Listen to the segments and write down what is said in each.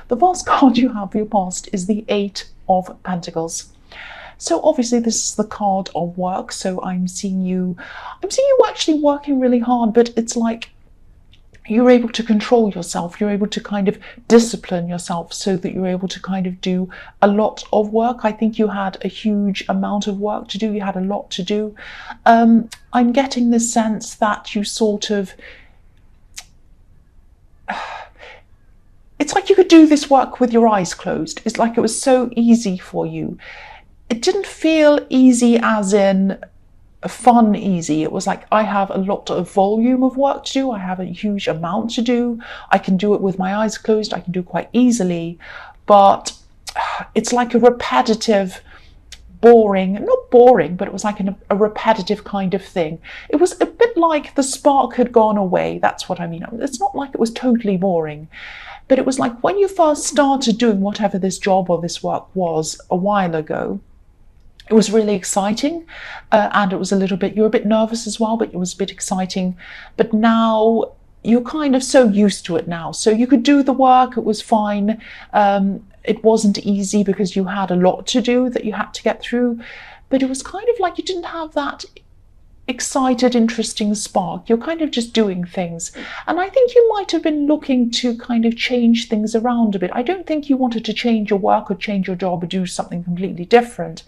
The first card you have for your past is the Eight of Pentacles. So obviously this is the card of work. So I'm seeing you actually working really hard, but it's like you're able to control yourself. You're able to kind of discipline yourself so that you're able to kind of do a lot of work. I think you had a huge amount of work to do. You had a lot to do. I'm getting the sense that you sort of, it's like you could do this work with your eyes closed. It's like it was so easy for you. It didn't feel easy as in fun easy. It was like, I have a lot of volume of work to do. I have a huge amount to do. I can do it with my eyes closed. I can do it quite easily, but it's like a repetitive, boring, not boring, but it was like a repetitive kind of thing. It was a bit like the spark had gone away. That's what I mean. It's not like it was totally boring, but it was like when you first started doing whatever this job or this work was a while ago, it was really exciting, and it was a little bit, you were a bit nervous as well, but it was a bit exciting. But now you're kind of so used to it now. So you could do the work, it was fine. It wasn't easy because you had a lot to do that you had to get through, but it was kind of like you didn't have that excited, interesting spark. You're kind of just doing things. And I think you might have been looking to kind of change things around a bit. I don't think you wanted to change your work or change your job or do something completely different.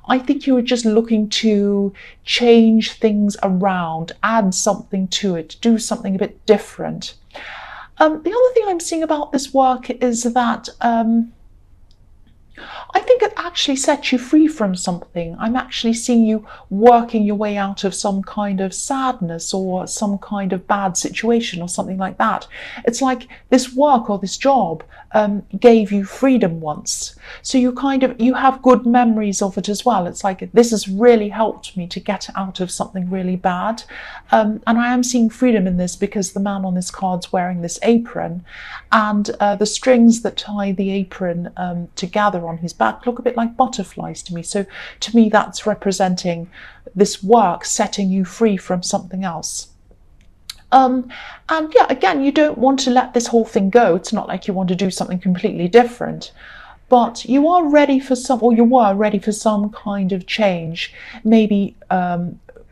I think you were just looking to change things around, add something to it, do something a bit different. The other thing I'm seeing about this work is that I think it actually sets you free from something. I'm actually seeing you working your way out of some kind of sadness or some kind of bad situation or something like that. It's like this work or this job gave you freedom once. So you have good memories of it as well. It's like, this has really helped me to get out of something really bad. And I am seeing freedom in this because the man on this card's wearing this apron, and the strings that tie the apron together on his back look a bit like butterflies to me. So to me, that's representing this work setting you free from something else. And yeah, again, you don't want to let this whole thing go. It's not like you want to do something completely different, but you are ready for you were ready for some kind of change. Maybe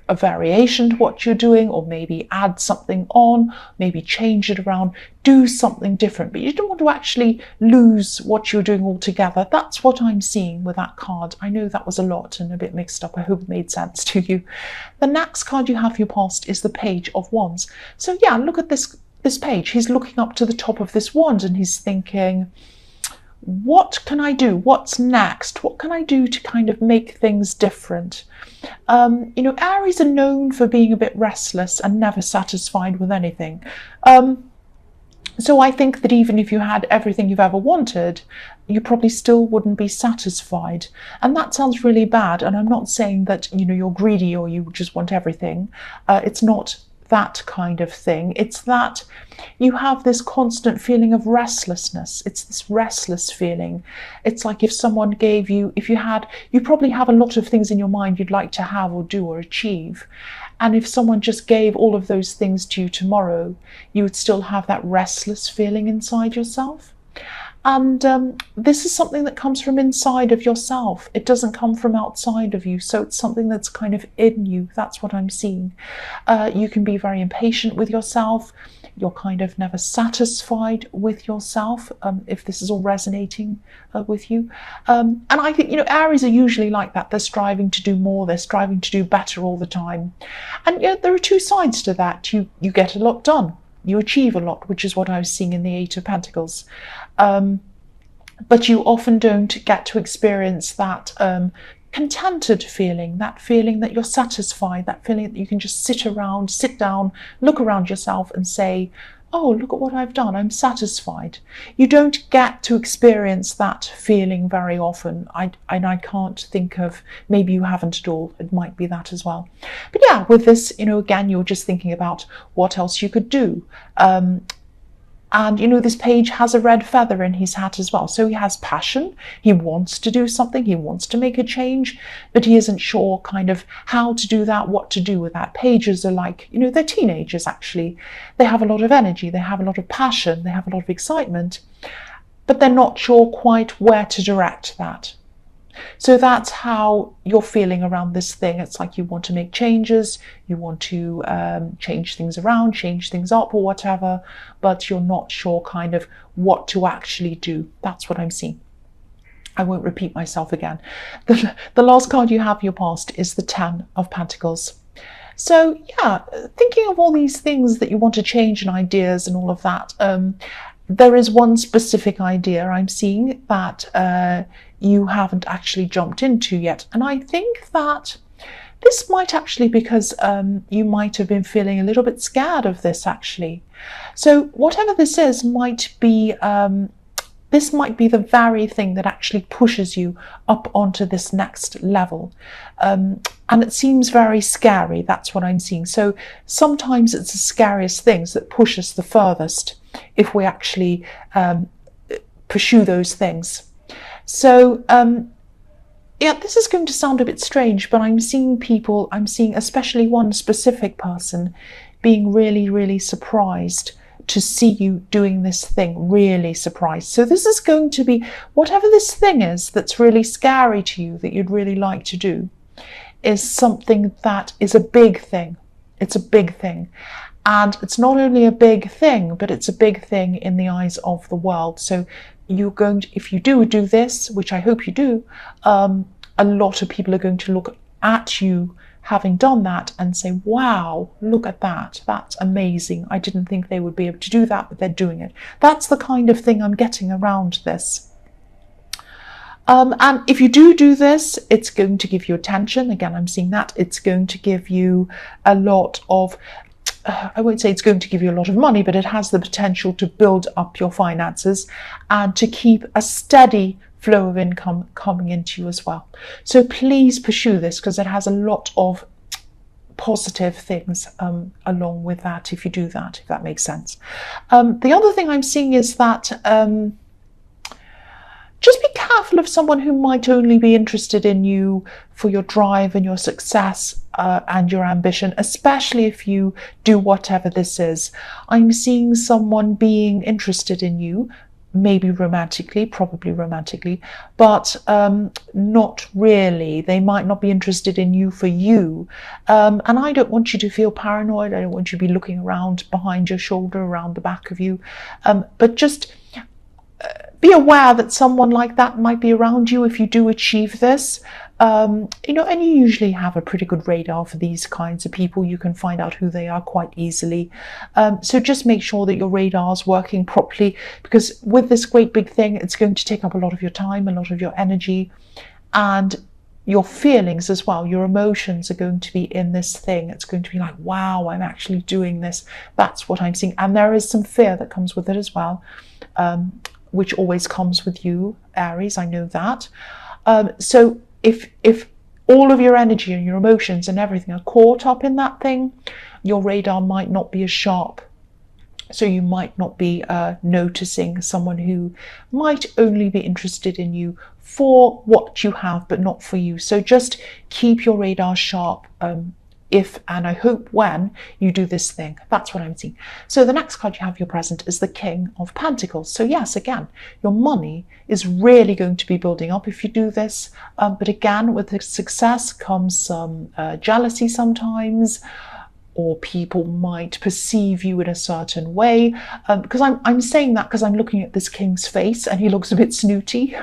a variation to what you're doing, or maybe add something on, maybe change it around, do something different, but you don't want to actually lose what you're doing altogether. That's what I'm seeing with that card. I know that was a lot and a bit mixed up. I hope it made sense to you. The next card you have for your past is the Page of Wands. So yeah, look at this page. He's looking up to the top of this wand and he's thinking, what can I do? What's next? What can I do to kind of make things different? Aries are known for being a bit restless and never satisfied with anything. So I think that even if you had everything you've ever wanted, you probably still wouldn't be satisfied. And that sounds really bad. And I'm not saying that, you're greedy or you just want everything. It's not that kind of thing. It's that you have this constant feeling of restlessness. It's this restless feeling. It's like if someone gave you, you probably have a lot of things in your mind you'd like to have or do or achieve. And if someone just gave all of those things to you tomorrow, you would still have that restless feeling inside yourself. And this is something that comes from inside of yourself. It doesn't come from outside of you. So it's something that's kind of in you. That's what I'm seeing. You can be very impatient with yourself. You're kind of never satisfied with yourself, if this is all resonating with you. And I think, Aries are usually like that. They're striving to do more. They're striving to do better all the time. And there are two sides to that. You get a lot done. You achieve a lot, which is what I was seeing in the Eight of Pentacles. But you often don't get to experience that contented feeling, that feeling that you're satisfied, that feeling that you can just sit down, look around yourself and say, oh, look at what I've done, I'm satisfied. You don't get to experience that feeling very often. I can't think of, maybe you haven't at all, it might be that as well. But yeah, with this, again, you're just thinking about what else you could do. And, this page has a red feather in his hat as well. So he has passion. He wants to do something. He wants to make a change, but he isn't sure kind of how to do that, what to do with that. Pages are like, they're teenagers, actually. They have a lot of energy. They have a lot of passion. They have a lot of excitement. but they're not sure quite where to direct that. So that's how you're feeling around this thing. It's like you want to make changes, you want to change things around, change things up or whatever, but you're not sure kind of what to actually do. That's what I'm seeing. I won't repeat myself again. The last card you have your past is the Ten of Pentacles. So yeah, thinking of all these things that you want to change and ideas and all of that, there is one specific idea I'm seeing that you haven't actually jumped into yet. And I think that this might actually because you might have been feeling a little bit scared of this actually. So whatever this is might be, this might be the very thing that actually pushes you up onto this next level. And it seems very scary, that's what I'm seeing. So sometimes it's the scariest things that push us the furthest if we actually pursue those things. So yeah, this is going to sound a bit strange, but I'm seeing people, I'm seeing especially one specific person being really, really surprised to see you doing this thing, really surprised. So this is going to be, whatever this thing is that's really scary to you that you'd really like to do, is something that is a big thing. It's a big thing. And it's not only a big thing, but it's a big thing in the eyes of the world. So you're going to, if you do this, which I hope you do, a lot of people are going to look at you having done that and say, wow, look at that. That's amazing. I didn't think they would be able to do that, but they're doing it. That's the kind of thing I'm getting around this. And if you do this, it's going to give you attention. Again, I'm seeing that. It's going to give you a lot of, I won't say it's going to give you a lot of money, but it has the potential to build up your finances and to keep a steady flow of income coming into you as well. So please pursue this because it has a lot of positive things along with that if you do that, if that makes sense. The other thing I'm seeing is that just be careful of someone who might only be interested in you for your drive and your success and your ambition, especially if you do whatever this is. I'm seeing someone being interested in you, maybe romantically, probably romantically, but not really. They might not be interested in you for you. And I don't want you to feel paranoid. I don't want you to be looking around behind your shoulder, around the back of you, but just be aware that someone like that might be around you if you do achieve this. You know, and you usually have a pretty good radar for these kinds of people. You can find out who they are quite easily. So just make sure that your radar is working properly, because with this great big thing, it's going to take up a lot of your time, a lot of your energy, and your feelings as well. Your emotions are going to be in this thing. It's going to be like, wow, I'm actually doing this. That's what I'm seeing. And there is some fear that comes with it as well, which always comes with you, Aries, I know that. So if all of your energy and your emotions and everything are caught up in that thing, your radar might not be as sharp. So you might not be noticing someone who might only be interested in you for what you have, but not for you. So just keep your radar sharp if, and I hope when, you do this thing. That's what I'm seeing. So the next card you have your present is the King of Pentacles. So yes, again, your money is really going to be building up if you do this. But again, with the success comes some jealousy sometimes, or people might perceive you in a certain way. Because I'm saying that because I'm looking at this king's face and he looks a bit snooty.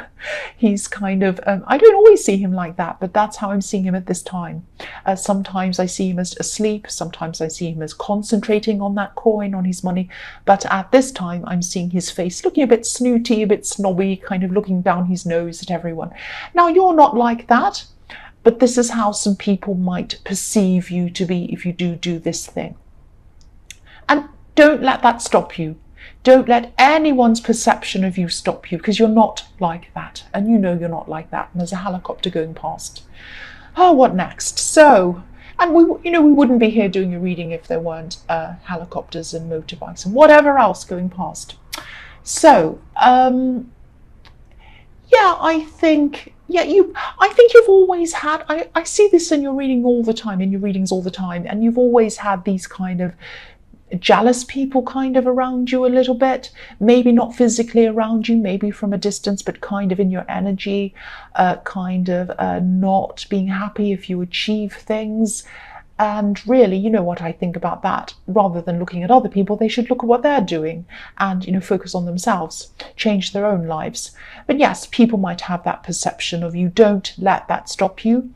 He's kind of, I don't always see him like that, but that's how I'm seeing him at this time. Sometimes I see him as asleep, sometimes I see him as concentrating on that coin, on his money. But at this time, I'm seeing his face looking a bit snooty, a bit snobby, kind of looking down his nose at everyone. Now, you're not like that. But this is how some people might perceive you to be if you do this thing. And don't let that stop you. Don't let anyone's perception of you stop you, because you're not like that. And you know you're not like that. And there's a helicopter going past. Oh, what next? So, and we wouldn't be here doing a reading if there weren't helicopters and motorbikes and whatever else going past. So, yeah, I think you've always had, I see this in your reading all the time, in your readings all the time, and you've always had these kind of jealous people kind of around you a little bit, maybe not physically around you, maybe from a distance, but kind of in your energy, kind of not being happy if you achieve things. And really, you know what I think about that, rather than looking at other people, they should look at what they're doing and, you know, focus on themselves, change their own lives. But yes, people might have that perception of you. Don't let that stop you.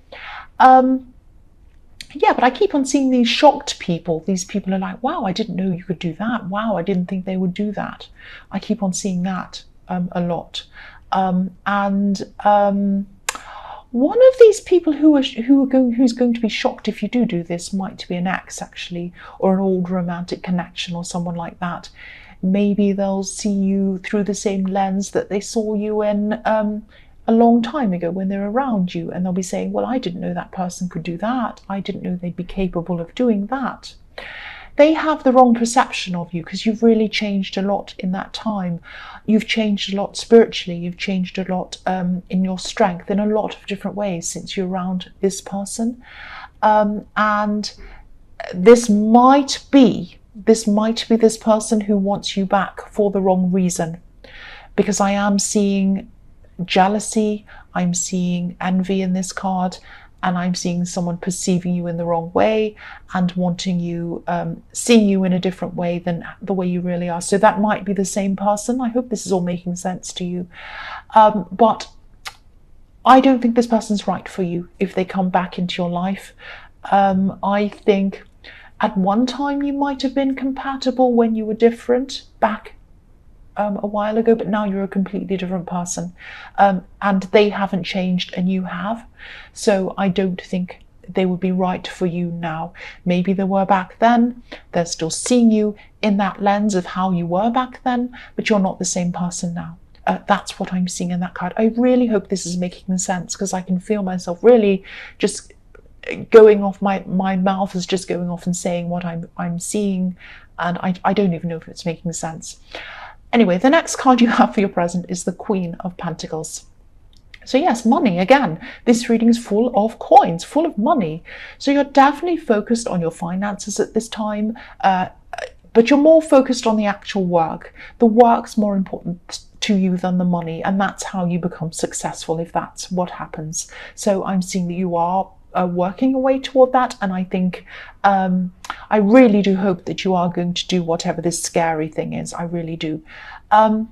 Yeah, but I keep on seeing these shocked people. These people are like, wow, I didn't know you could do that. Wow, I didn't think they would do that. I keep on seeing that a lot. One of these people who's going to be shocked if you do this might be an ex, actually, or an old romantic connection or someone like that. Maybe they'll see you through the same lens that they saw you in a long time ago when they're around you, and they'll be saying, well, I didn't know that person could do that. I didn't know they'd be capable of doing that. They have the wrong perception of you because you've really changed a lot in that time. You've changed a lot spiritually. You've changed a lot in your strength in a lot of different ways since you're around this person. And this might be this person who wants you back for the wrong reason, because I am seeing jealousy, I'm seeing envy in this card, and I'm seeing someone perceiving you in the wrong way and wanting you, seeing you in a different way than the way you really are. So that might be the same person. I hope this is all making sense to you. But I don't think this person's right for you if they come back into your life. I think at one time you might have been compatible when you were different back a while ago, but now you're a completely different person, and they haven't changed and you have. So I don't think they would be right for you now. Maybe they were back then. They're still seeing you in that lens of how you were back then, but you're not the same person now. That's what I'm seeing in that card. I really hope this is making sense, because I can feel myself really just going off, my mouth is just going off and saying what I'm seeing, and I don't even know if it's making sense. Anyway, the next card you have for your present is the Queen of Pentacles. So yes, money again. This reading is full of coins, full of money. So you're definitely focused on your finances at this time, but you're more focused on the actual work. The work's more important to you than the money, and that's how you become successful if that's what happens. So I'm seeing that you are working your way toward that, and I think I really do hope that you are going to do whatever this scary thing is. I really do. I'm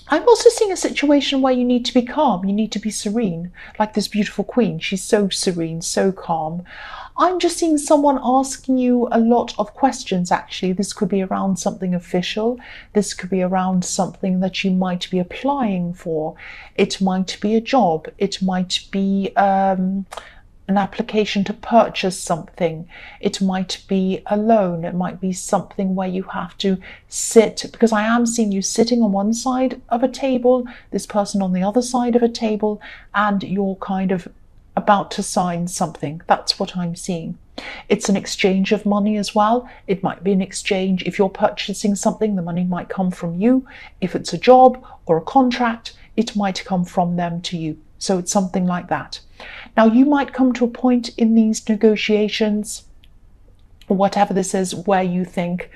also seeing a situation where you need to be calm, you need to be serene, like this beautiful queen. She's so serene, so calm. I'm just seeing someone asking you a lot of questions, actually. This could be around something official. This could be around something that you might be applying for. It might be a job. It might be an application to purchase something. It might be a loan. It might be something where you have to sit, because I am seeing you sitting on one side of a table, this person on the other side of a table, and you're kind of about to sign something. That's what I'm seeing. It's an exchange of money as well. It might be an exchange. If you're purchasing something, the money might come from you. If it's a job or a contract, it might come from them to you. So it's something like that. Now, you might come to a point in these negotiations, or whatever this is, where you think,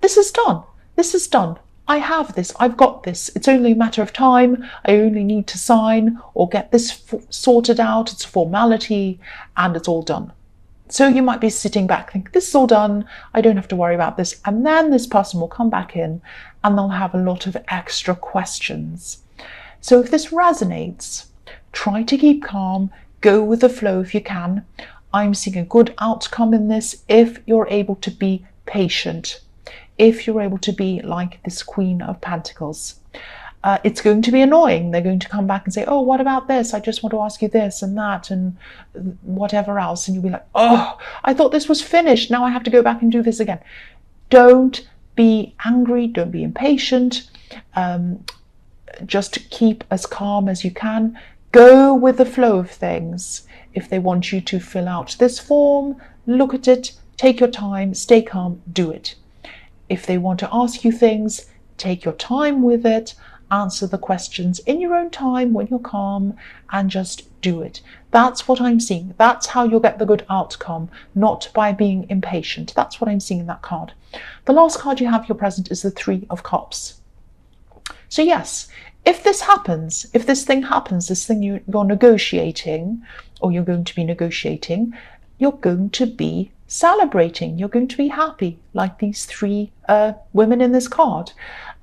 this is done. This is done. I have this. I've got this. It's only a matter of time. I only need to sign or get this sorted out. It's a formality and it's all done. So you might be sitting back thinking, this is all done. I don't have to worry about this. And then this person will come back in and they'll have a lot of extra questions. So if this resonates, try to keep calm. Go with the flow if you can. I'm seeing a good outcome in this if you're able to be patient, if you're able to be like this Queen of Pentacles. It's going to be annoying. They're going to come back and say, oh, what about this? I just want to ask you this and that and whatever else. And you'll be like, oh, I thought this was finished. Now I have to go back and do this again. Don't be angry. Don't be impatient. Just keep as calm as you can. Go with the flow of things. If they want you to fill out this form, look at it, take your time, stay calm, do it. If they want to ask you things, take your time with it answer the questions in your own time when you're calm and just do it. That's what I'm seeing. That's how you'll get the good outcome, not by being impatient. That's what I'm seeing in that card. The last card you have here present is the Three of Cups. So yes, if this happens, if this thing happens, this thing you're negotiating, or you're going to be negotiating, you're going to be celebrating. You're going to be happy, like these three women in this card.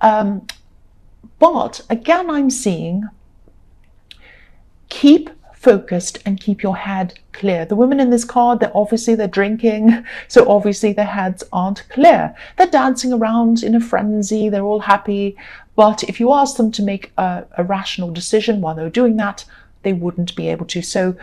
But again, I'm seeing keep focused and keep your head clear. The women in this card, they're drinking, so obviously their heads aren't clear. They're dancing around in a frenzy, they're all happy, but if you ask them to make a rational decision while they're doing that, they wouldn't be able to. So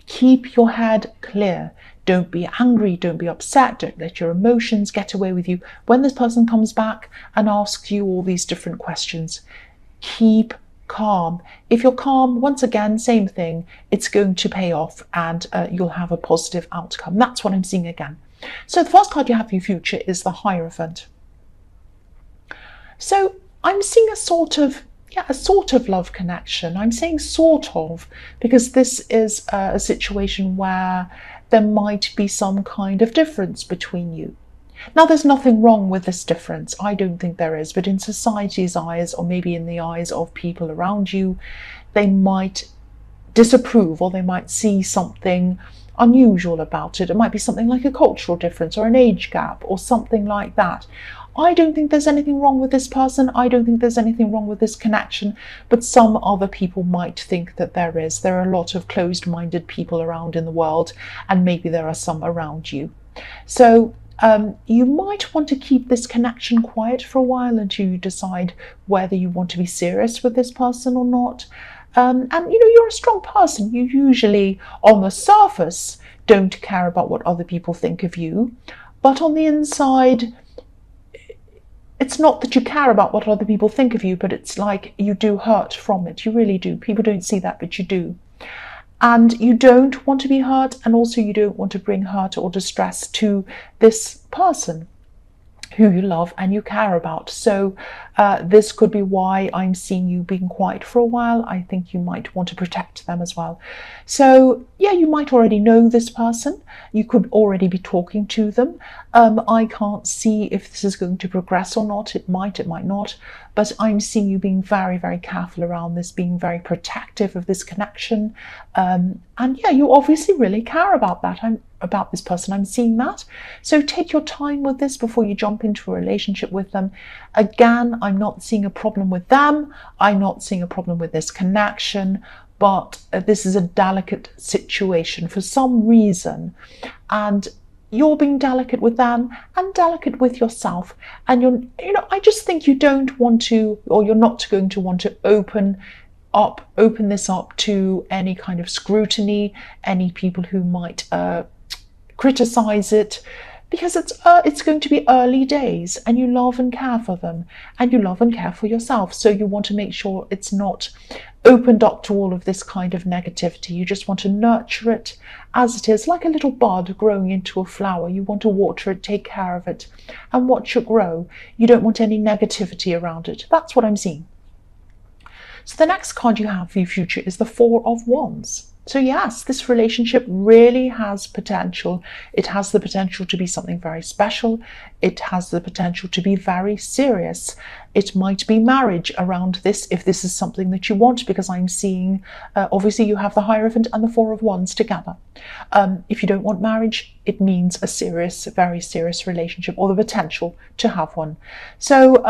keep your head clear. Don't be angry, don't be upset, don't let your emotions get away with you. When this person comes back and asks you all these different questions, keep calm. If you're calm, once again, same thing, it's going to pay off and you'll have a positive outcome. That's what I'm seeing again. So the first card you have for your future is the Hierophant. So I'm seeing a sort of love connection. I'm saying sort of because this is a situation where there might be some kind of difference between you. Now, there's nothing wrong with this difference. I don't think there is, but in society's eyes, or maybe in the eyes of people around you, they might disapprove or they might see something unusual about it. It might be something like a cultural difference or an age gap or something like that. I don't think there's anything wrong with this person. I don't think there's anything wrong with this connection, but some other people might think that there is. There are a lot of closed-minded people around in the world, and maybe there are some around you. So you might want to keep this connection quiet for a while until you decide whether you want to be serious with this person or not. And you're a strong person. You usually, on the surface, don't care about what other people think of you, but on the inside, it's not that you care about what other people think of you, but it's like you do hurt from it. You really do. People don't see that, but you do. And you don't want to be hurt, and also you don't want to bring hurt or distress to this person who you love and you care about. So this could be why I'm seeing you being quiet for a while. I think you might want to protect them as well. So yeah, you might already know this person. You could already be talking to them. I can't see if this is going to progress or not. It might not. But I'm seeing you being very, very careful around this, being very protective of this connection. And yeah, you obviously really care about that. About this person. I'm seeing that. So take your time with this before you jump into a relationship with them. Again, I'm not seeing a problem with them. I'm not seeing a problem with this connection, but this is a delicate situation for some reason. And you're being delicate with them and delicate with yourself. And I just think you don't want to, or you're not going to want to open this up to any kind of scrutiny, any people who might criticize it, because it's going to be early days and you love and care for them and you love and care for yourself. So you want to make sure it's not opened up to all of this kind of negativity. You just want to nurture it as it is, like a little bud growing into a flower. You want to water it, take care of it, and watch it grow. You don't want any negativity around it. That's what I'm seeing. So the next card you have for your future is the Four of Wands. So yes, this relationship really has potential. It has the potential to be something very special. It has the potential to be very serious. It might be marriage around this if this is something that you want, because I'm seeing, obviously you have the Hierophant and the Four of Wands together. If you don't want marriage, it means a serious, very serious relationship, or the potential to have one. So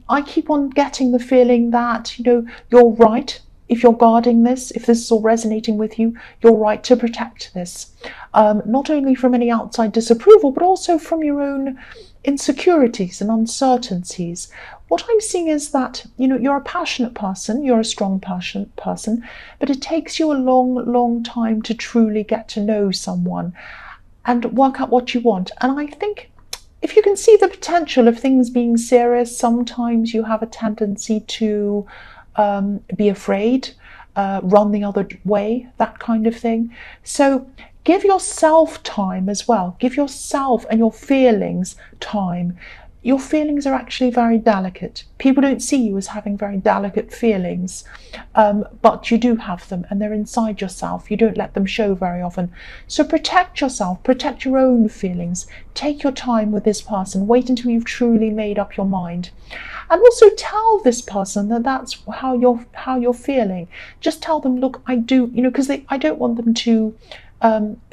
I keep on getting the feeling that, you're right. If you're guarding this, if this is all resonating with you, you're right to protect this. Not only from any outside disapproval, but also from your own insecurities and uncertainties. What I'm seeing is that, you're a passionate person, you're a strong, passionate person, but it takes you a long, long time to truly get to know someone and work out what you want. And I think if you can see the potential of things being serious, sometimes you have a tendency to be afraid, run the other way, that kind of thing. So give yourself time as well. Give yourself and your feelings time. your feelings are actually very delicate. People don't see you as having very delicate feelings, but you do have them, and they're inside yourself. You don't let them show very often. So protect yourself, protect your own feelings. Take your time with this person. Wait until you've truly made up your mind. And also tell this person that that's how you're feeling. Just tell them, look, I do, because I don't want them to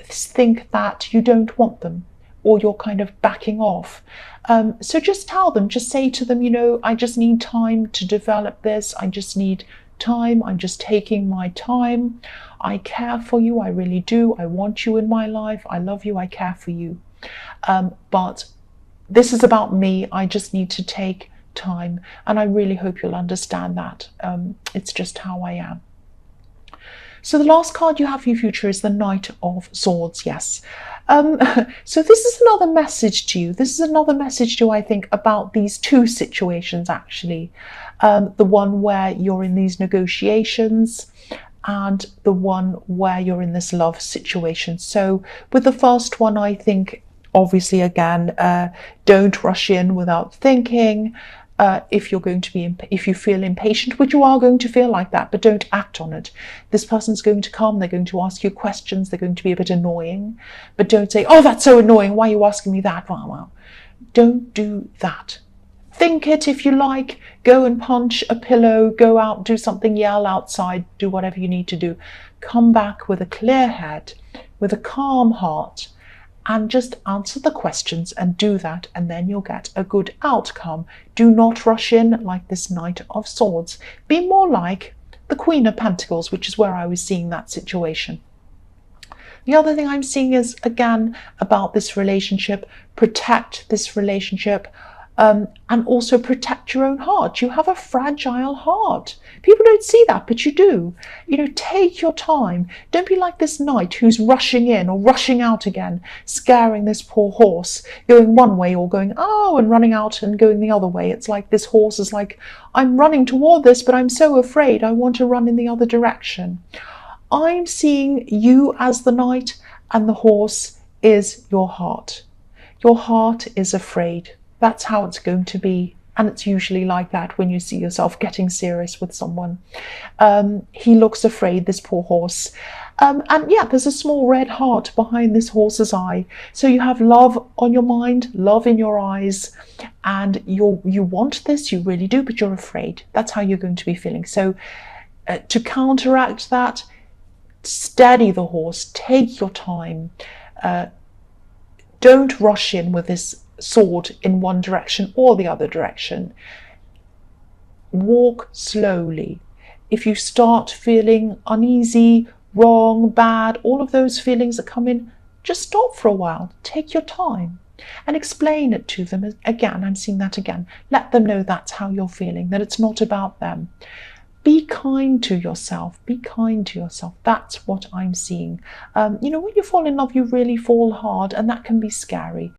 think that you don't want them, or you're kind of backing off. So just tell them, just say to them, I just need time to develop this. I just need time. I'm just taking my time. I care for you. I really do. I want you in my life. I love you. I care for you. But this is about me. I just need to take time. And I really hope you'll understand that. It's just how I am. So the last card you have for your future is the Knight of Swords, yes. So this is another message to you. This is another message to you, I think, about these two situations, actually. The one where you're in these negotiations and the one where you're in this love situation. So with the first one, I think, obviously, again, don't rush in without thinking. If you feel impatient, which you are going to feel like that, but don't act on it. This person's going to come, they're going to ask you questions, they're going to be a bit annoying, but don't say, oh, that's so annoying, why are you asking me that? Well, don't do that. Think it if you like, go and punch a pillow, go out, do something, yell outside, do whatever you need to do. Come back with a clear head, with a calm heart, and just answer the questions and do that, and then you'll get a good outcome. Do not rush in like this Knight of Swords. Be more like the Queen of Pentacles, which is where I was seeing that situation. The other thing I'm seeing is, again, about this relationship. Protect this relationship. And also protect your own heart. You have a fragile heart. People don't see that, but you do. Take your time. Don't be like this knight who's rushing in or rushing out again, scaring this poor horse, going one way or going, oh, and running out and going the other way. It's like this horse is like, I'm running toward this, but I'm so afraid I want to run in the other direction. I'm seeing you as the knight, and the horse is your heart. Your heart is afraid. That's how it's going to be. And it's usually like that when you see yourself getting serious with someone. He looks afraid, this poor horse. And yeah, there's a small red heart behind this horse's eye. So you have love on your mind, love in your eyes, and you want this, you really do, but you're afraid. That's how you're going to be feeling. So to counteract that, steady the horse, take your time. Don't rush in with this sword in one direction or the other direction. Walk slowly. If you start feeling uneasy, wrong, bad, all of those feelings that come in, just stop for a while. Take your time and explain it to them. Again, I'm seeing that again. Let them know that's how you're feeling, that it's not about them. Be kind to yourself. Be kind to yourself. That's what I'm seeing. When you fall in love, you really fall hard, and that can be scary.